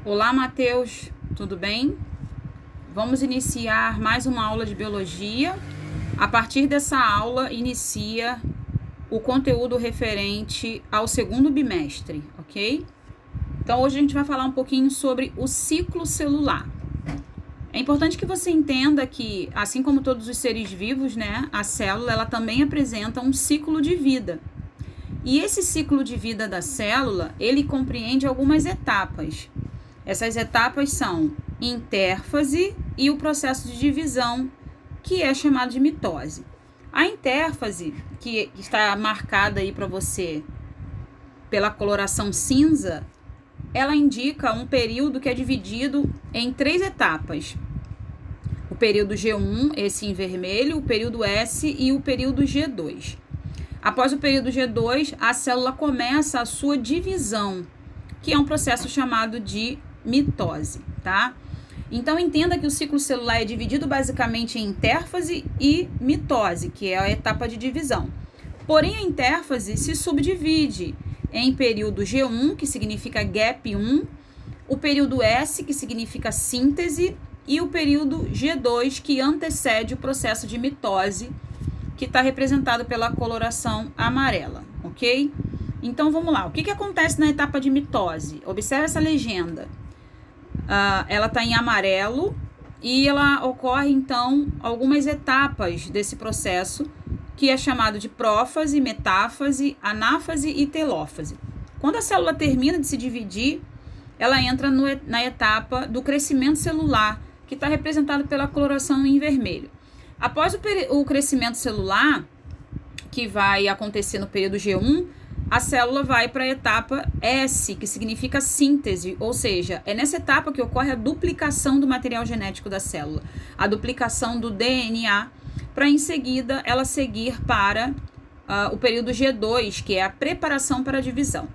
Olá, Matheus, tudo bem? Vamos iniciar mais uma aula de biologia. A partir dessa aula, inicia o conteúdo referente ao segundo bimestre, ok? Então, hoje a gente vai falar um pouquinho sobre o ciclo celular. É importante que você entenda que, assim como todos os seres vivos, né, a célula ela também apresenta um ciclo de vida. E esse ciclo de vida da célula, ele compreende algumas etapas. Essas etapas são intérfase e o processo de divisão, que é chamado de mitose. A intérfase, que está marcada aí para você pela coloração cinza, ela indica um período que é dividido em 3 etapas. O período G1, esse em vermelho, o período S e o período G2. Após o período G2, a célula começa a sua divisão, que é um processo chamado de mitose, tá? Então, entenda que o ciclo celular é dividido basicamente em intérfase e mitose, que é a etapa de divisão. Porém, a intérfase se subdivide em período G1, que significa gap 1, o período S, que significa síntese, e o período G2, que antecede o processo de mitose, que está representado pela coloração amarela, ok? Então, vamos lá. O que acontece na etapa de mitose? Observe essa legenda. Ela está em amarelo e ela ocorre, então, algumas etapas desse processo, que é chamado de prófase, metáfase, anáfase e telófase. Quando a célula termina de se dividir, ela entra na etapa do crescimento celular, que está representado pela coloração em vermelho. Após o crescimento celular, que vai acontecer no período G1, a célula vai para a etapa S, que significa síntese, ou seja, é nessa etapa que ocorre a duplicação do material genético da célula, a duplicação do DNA, para em seguida ela seguir para o período G2, que é a preparação para a divisão.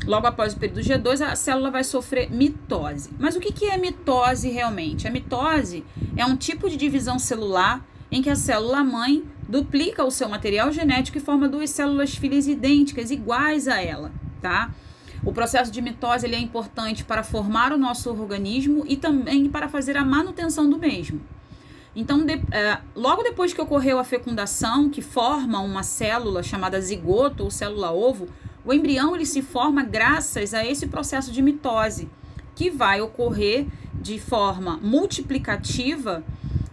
Logo após o período G2, a célula vai sofrer mitose. Mas o que é mitose realmente? A mitose é um tipo de divisão celular em que a célula-mãe duplica o seu material genético e forma 2 células filhas idênticas, iguais a ela, tá? O processo de mitose ele é importante para formar o nosso organismo e também para fazer a manutenção do mesmo. Então, logo depois que ocorreu a fecundação, que forma uma célula chamada zigoto ou célula-ovo, o embrião ele se forma graças a esse processo de mitose, que vai ocorrer de forma multiplicativa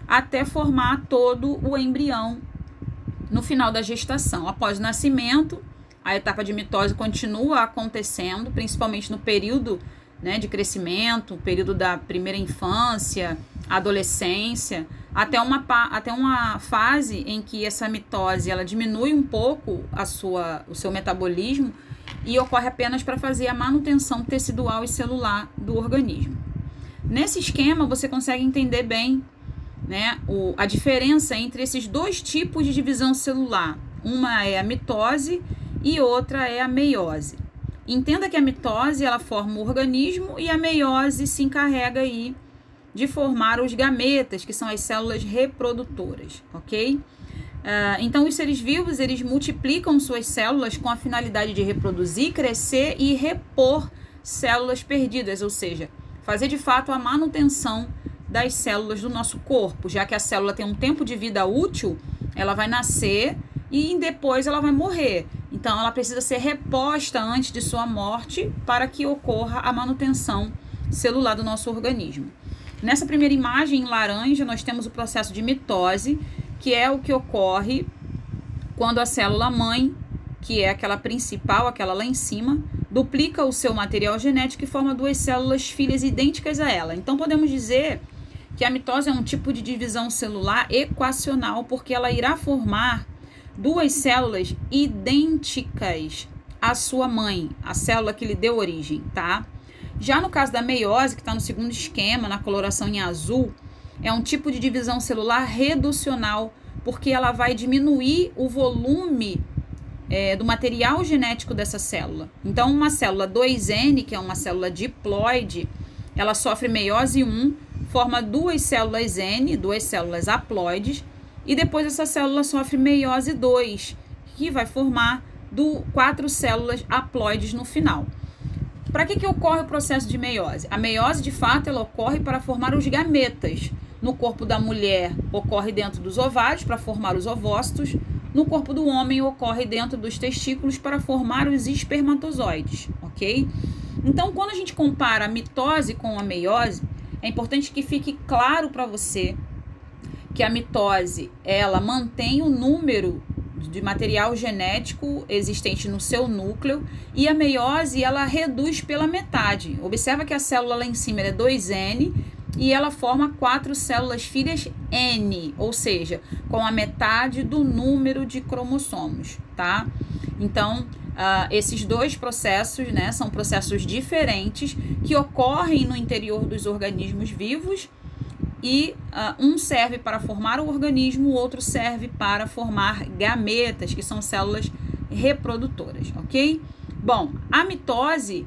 até formar todo o embrião no final da gestação. Após o nascimento, a etapa de mitose continua acontecendo, principalmente no período, né, de crescimento, período da primeira infância, adolescência, até uma fase em que essa mitose ela diminui um pouco o seu metabolismo e ocorre apenas para fazer a manutenção tecidual e celular do organismo. Nesse esquema, você consegue entender bem, né, a diferença entre esses 2 tipos de divisão celular. Uma é a mitose e outra é a meiose. Entenda que a mitose ela forma o organismo e a meiose se encarrega aí de formar os gametas, que são as células reprodutoras, ok? Então, os seres vivos eles multiplicam suas células com a finalidade de reproduzir, crescer e repor células perdidas, ou seja, fazer de fato a manutenção das células do nosso corpo, já que a célula tem um tempo de vida útil, ela vai nascer e depois ela vai morrer. Então, ela precisa ser reposta antes de sua morte para que ocorra a manutenção celular do nosso organismo. Nessa primeira imagem, em laranja, nós temos o processo de mitose, que é o que ocorre quando a célula-mãe, que é aquela principal, aquela lá em cima, duplica o seu material genético e forma 2 células filhas idênticas a ela. Então, podemos dizer que a mitose é um tipo de divisão celular equacional, porque ela irá formar 2 células idênticas à sua mãe, a célula que lhe deu origem, tá? Já no caso da meiose, que está no segundo esquema, na coloração em azul, é um tipo de divisão celular reducional, porque ela vai diminuir o volume do material genético dessa célula. Então, uma célula 2N, que é uma célula diploide, ela sofre meiose 1, forma 2 células N, 2 células haploides, e depois essa célula sofre meiose 2, que vai formar 4 células haploides no final. para que ocorre o processo de meiose? A meiose, de fato, ela ocorre para formar os gametas. No corpo da mulher, ocorre dentro dos ovários, para formar os ovócitos. No corpo do homem, ocorre dentro dos testículos, para formar os espermatozoides, ok? Então, quando a gente compara a mitose com a meiose, é importante que fique claro para você que a mitose, ela mantém o número de material genético existente no seu núcleo, e a meiose, ela reduz pela metade. Observa que a célula lá em cima é 2N e ela forma 4 células filhas N, ou seja, com a metade do número de cromossomos, tá? Então, esses dois processos, né, são processos diferentes que ocorrem no interior dos organismos vivos, e um serve para formar o organismo, o outro serve para formar gametas, que são células reprodutoras, ok? Bom, a mitose,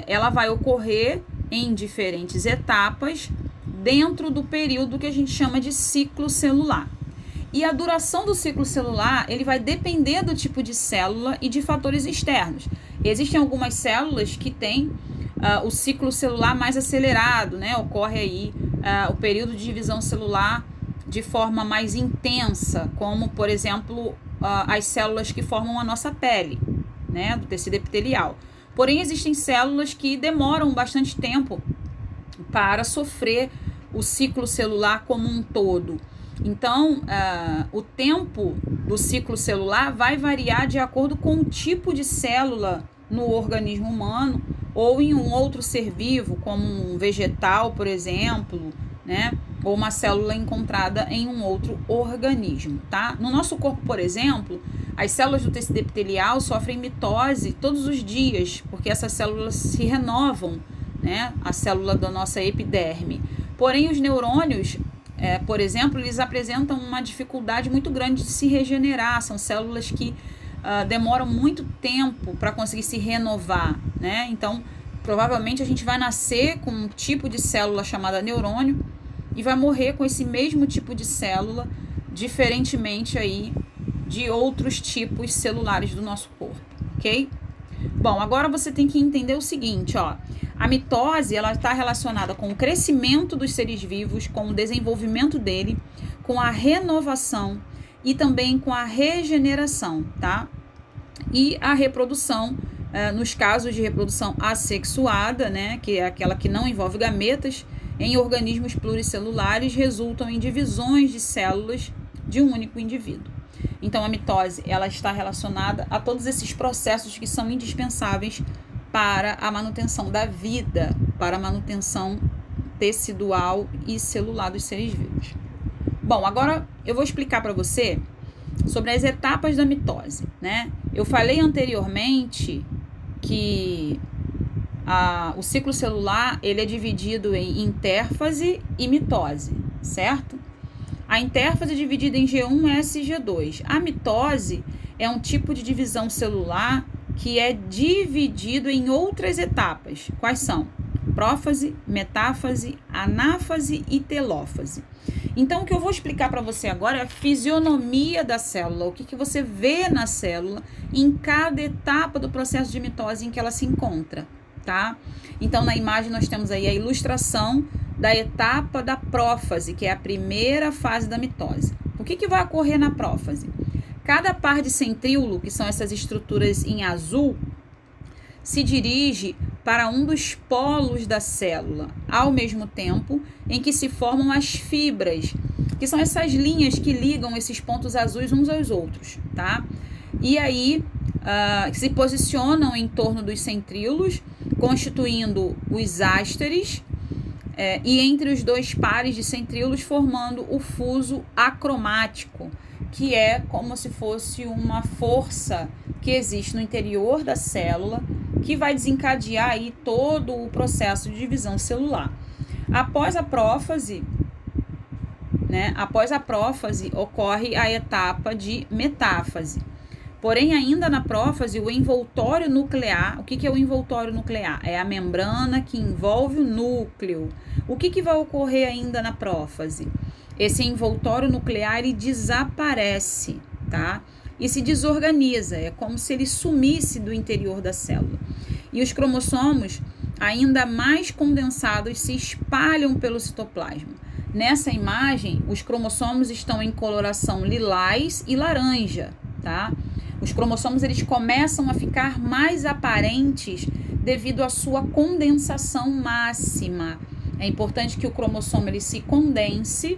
ela vai ocorrer em diferentes etapas dentro do período que a gente chama de ciclo celular. E a duração do ciclo celular, ele vai depender do tipo de célula e de fatores externos. Existem algumas células que têm o ciclo celular mais acelerado, né? Ocorre aí o período de divisão celular de forma mais intensa, como, por exemplo, as células que formam a nossa pele, né? Do tecido epitelial. Porém, existem células que demoram bastante tempo para sofrer o ciclo celular como um todo. Então, o tempo do ciclo celular vai variar de acordo com o tipo de célula no organismo humano ou em um outro ser vivo, como um vegetal, por exemplo, né? Ou uma célula encontrada em um outro organismo, tá? No nosso corpo, por exemplo, as células do tecido epitelial sofrem mitose todos os dias, porque essas células se renovam, né? A célula da nossa epiderme. Porém, os neurônios, por exemplo, eles apresentam uma dificuldade muito grande de se regenerar. São células que demoram muito tempo para conseguir se renovar, né? Então, provavelmente a gente vai nascer com um tipo de célula chamada neurônio e vai morrer com esse mesmo tipo de célula, diferentemente aí de outros tipos celulares do nosso corpo, ok? Bom, agora você tem que entender o seguinte, ó. A mitose, ela está relacionada com o crescimento dos seres vivos, com o desenvolvimento dele, com a renovação e também com a regeneração, tá? E a reprodução, nos casos de reprodução assexuada, né, que é aquela que não envolve gametas, em organismos pluricelulares, resultam em divisões de células de um único indivíduo. Então, a mitose, ela está relacionada a todos esses processos que são indispensáveis para a manutenção da vida, para a manutenção tecidual e celular dos seres vivos. Bom, agora eu vou explicar para você sobre as etapas da mitose, né? Eu falei anteriormente que o ciclo celular, ele é dividido em intérfase e mitose, certo? A intérfase é dividida em G1, S e G2. A mitose é um tipo de divisão celular que é dividido em outras etapas. Quais são? Prófase, metáfase, anáfase e telófase. Então, o que eu vou explicar para você agora é a fisionomia da célula, o que você vê na célula em cada etapa do processo de mitose em que ela se encontra, tá? Então, na imagem nós temos aí a ilustração da etapa da prófase, que é a primeira fase da mitose. O que vai ocorrer na prófase? Cada par de centríolo, que são essas estruturas em azul, se dirige para um dos polos da célula, ao mesmo tempo em que se formam as fibras, que são essas linhas que ligam esses pontos azuis uns aos outros, tá? E aí se posicionam em torno dos centríolos, constituindo os ásteres, e entre os dois pares de centríolos formando o fuso acromático, que é como se fosse uma força que existe no interior da célula, que vai desencadear aí todo o processo de divisão celular. Após a prófase, ocorre a etapa de metáfase. Porém, ainda na prófase, o envoltório nuclear, o que é o envoltório nuclear? É a membrana que envolve o núcleo. O que vai ocorrer ainda na prófase? Esse envoltório nuclear, ele desaparece, tá? E se desorganiza, é como se ele sumisse do interior da célula. e os cromossomos ainda mais condensados se espalham pelo citoplasma. Nessa imagem, os cromossomos estão em coloração lilás e laranja, tá? Os cromossomos eles começam a ficar mais aparentes devido à sua condensação máxima. É importante que o cromossomo ele se condense,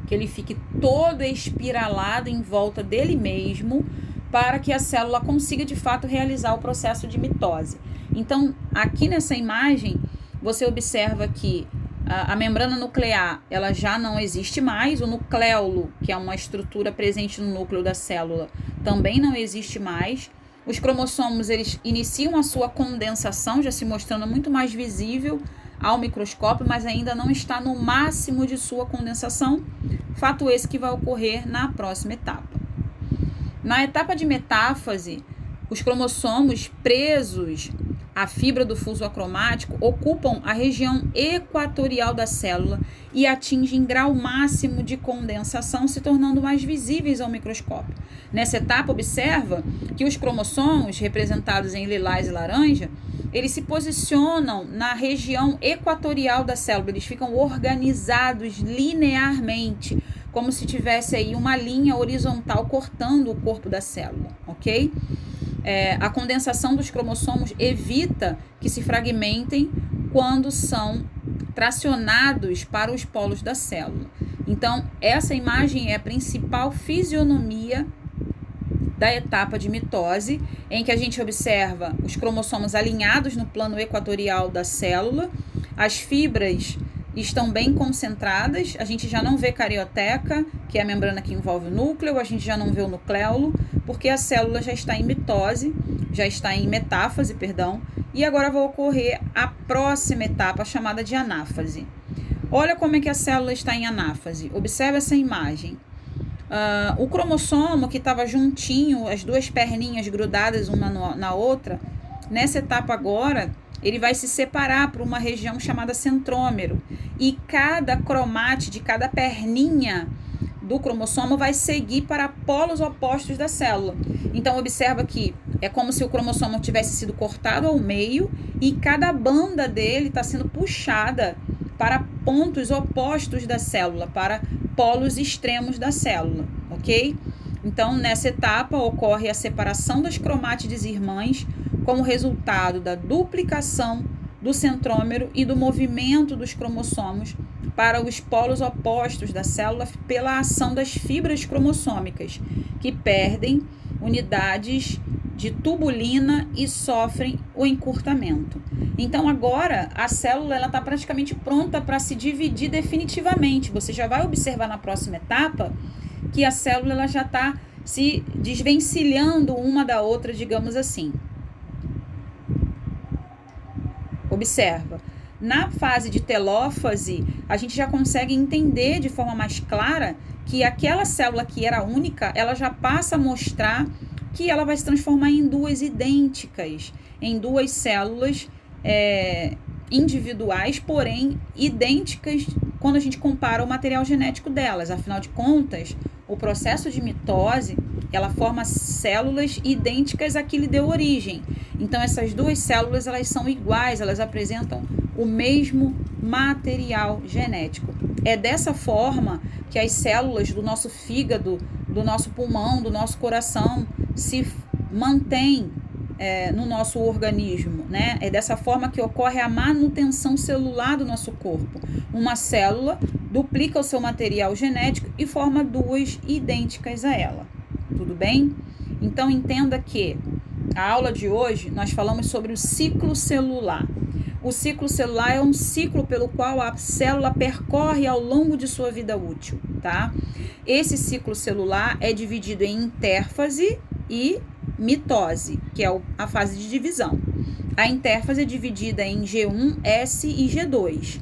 que ele fique todo espiralado em volta dele mesmo, para que a célula consiga de fato realizar o processo de mitose. Então, aqui nessa imagem, você observa que a membrana nuclear ela já não existe mais, o nucleolo, que é uma estrutura presente no núcleo da célula, também não existe mais. Os cromossomos eles iniciam a sua condensação, já se mostrando muito mais visível ao microscópio, mas ainda não está no máximo de sua condensação, fato esse que vai ocorrer na próxima etapa. Na etapa de metáfase, os cromossomos presos à fibra do fuso acromático ocupam a região equatorial da célula e atingem grau máximo de condensação, se tornando mais visíveis ao microscópio. Nessa etapa, observa que os cromossomos, representados em lilás e laranja, eles se posicionam na região equatorial da célula, eles ficam organizados linearmente, como se tivesse aí uma linha horizontal cortando o corpo da célula, ok? A condensação dos cromossomos evita que se fragmentem quando são tracionados para os polos da célula. Então, essa imagem é a principal fisionomia da etapa de mitose, em que a gente observa os cromossomos alinhados no plano equatorial da célula, as fibras estão bem concentradas, a gente já não vê carioteca, que é a membrana que envolve o núcleo, a gente já não vê o nucleolo, porque a célula já está em mitose, já está em metáfase, e agora vai ocorrer a próxima etapa, chamada de anáfase. Olha como é que a célula está em anáfase, observa essa imagem. O cromossomo que estava juntinho, as duas perninhas grudadas uma na outra, nessa etapa agora, ele vai se separar para uma região chamada centrômero. E cada cromate de cada perninha do cromossomo vai seguir para polos opostos da célula. Então, observa que é como se o cromossomo tivesse sido cortado ao meio e cada banda dele está sendo puxada para pontos opostos da célula, para polos extremos da célula, ok? Então, nessa etapa, ocorre a separação das cromátides irmãs como resultado da duplicação do centrômero e do movimento dos cromossomos para os polos opostos da célula pela ação das fibras cromossômicas, que perdem unidades de tubulina e sofrem o encurtamento. Então, agora, a célula está praticamente pronta para se dividir definitivamente. Você já vai observar na próxima etapa que a célula ela já está se desvencilhando uma da outra, digamos assim. Observa, na fase de telófase, a gente já consegue entender de forma mais clara que aquela célula que era única, ela já passa a mostrar que ela vai se transformar em duas idênticas, em duas células individuais, porém idênticas quando a gente compara o material genético delas. Afinal de contas, o processo de mitose, ela forma células idênticas a que lhe deu origem. Então, essas duas células, elas são iguais, elas apresentam o mesmo material genético. É dessa forma que as células do nosso fígado, do nosso pulmão, do nosso coração se mantêm no nosso organismo, né? É dessa forma que ocorre a manutenção celular do nosso corpo. Uma célula duplica o seu material genético e forma duas idênticas a ela. Tudo bem? Então, entenda que a aula de hoje nós falamos sobre o ciclo celular. O ciclo celular é um ciclo pelo qual a célula percorre ao longo de sua vida útil, tá? Esse ciclo celular é dividido em intérfase e mitose, que é a fase de divisão. A intérfase é dividida em G1, S e G2.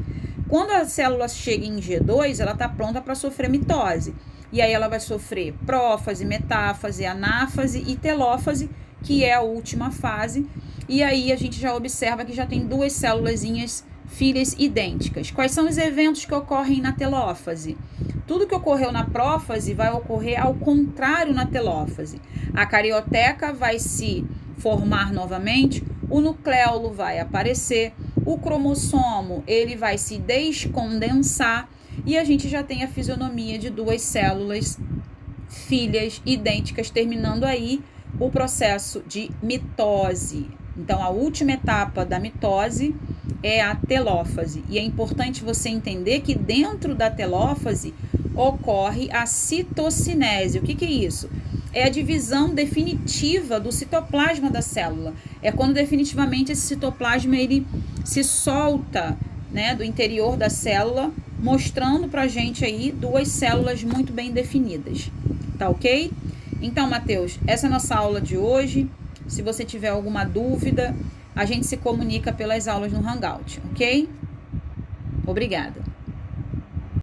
Quando a célula chega em G2, ela está pronta para sofrer mitose. E aí ela vai sofrer prófase, metáfase, anáfase e telófase, que é a última fase. E aí a gente já observa que já tem duas célulazinhas filhas idênticas. Quais são os eventos que ocorrem na telófase? Tudo que ocorreu na prófase vai ocorrer ao contrário na telófase. A carioteca vai se formar novamente, o nucleolo vai aparecer, o cromossomo ele vai se descondensar e a gente já tem a fisionomia de duas células filhas idênticas, terminando aí o processo de mitose. Então, a última etapa da mitose é a telófase. E é importante você entender que dentro da telófase ocorre a citocinese. O que é isso? É a divisão definitiva do citoplasma da célula. É quando definitivamente esse citoplasma ele se solta, né, do interior da célula, mostrando pra gente aí duas células muito bem definidas. Tá ok? Então, Matheus, essa é a nossa aula de hoje. Se você tiver alguma dúvida, a gente se comunica pelas aulas no Hangout, ok? Obrigada.